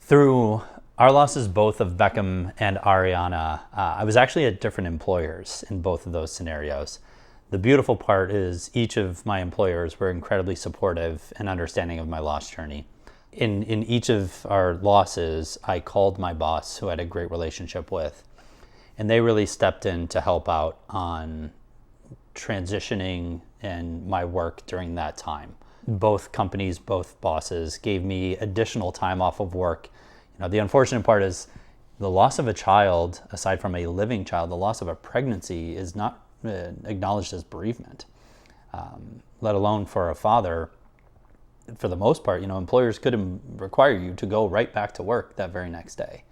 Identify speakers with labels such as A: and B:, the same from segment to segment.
A: Through our losses, both of Beckham and Ariana, I was actually at different employers in both of those scenarios. The beautiful part is each of my employers were incredibly supportive and understanding of my loss journey. In each of our losses, I called my boss, who I had a great relationship with, and they really stepped in to help out on transitioning and my work during that time. Both companies, both bosses gave me additional time off of work. The unfortunate part is the loss of a child, aside from a living child, the loss of a pregnancy is not acknowledged as bereavement, let alone for a father. For the most part, employers could require you to go right back to work that very next day.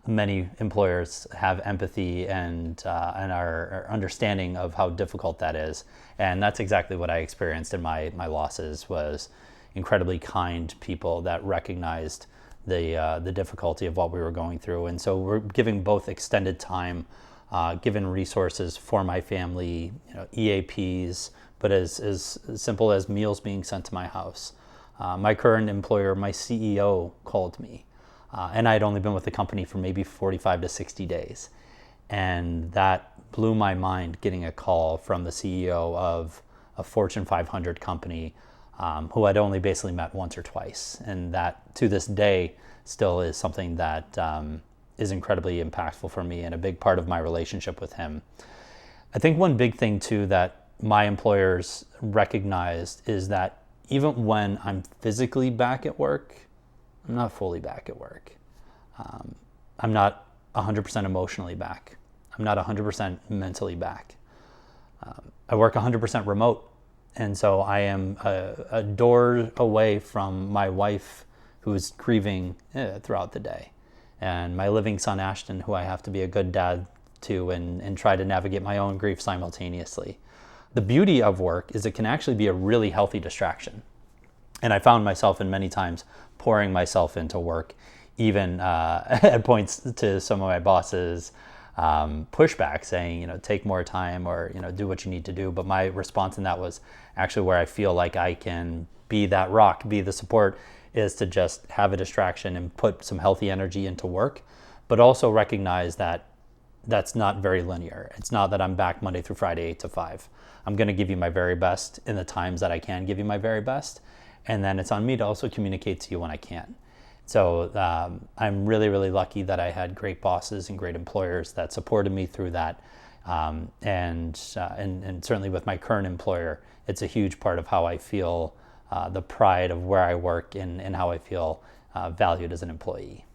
A: Many employers have empathy and are understanding of how difficult that is, and that's exactly what I experienced in my losses. Was incredibly kind people that recognized the difficulty of what we were going through, and so we're giving both extended time, given resources for my family, EAPs, but as simple as meals being sent to my house. My current employer, my CEO, called me. And I had only been with the company for maybe 45 to 60 days. And that blew my mind, getting a call from the CEO of a Fortune 500 company, who I'd only basically met once or twice. And that, to this day, still is something that is incredibly impactful for me and a big part of my relationship with him. I think one big thing, too, that my employers recognized is that even when I'm physically back at work, I'm not fully back at work. I'm not 100% emotionally back. I'm not 100% mentally back. I work 100% remote. And so I am a door away from my wife, who is grieving throughout the day, and my living son, Ashton, who I have to be a good dad to and try to navigate my own grief simultaneously. The beauty of work is it can actually be a really healthy distraction. And I found myself in many times pouring myself into work, even at points to some of my bosses' pushback, saying, take more time or, do what you need to do. But my response in that was actually where I feel like I can be that rock, be the support, is to just have a distraction and put some healthy energy into work, but also recognize that that's not very linear. It's not that I'm back Monday through Friday, 8 to 5. I'm going to give you my very best in the times that I can give you my very best. And then it's on me to also communicate to you when I can. So I'm really, really lucky that I had great bosses and great employers that supported me through that. And certainly with my current employer, it's a huge part of how I feel the pride of where I work and how I feel valued as an employee.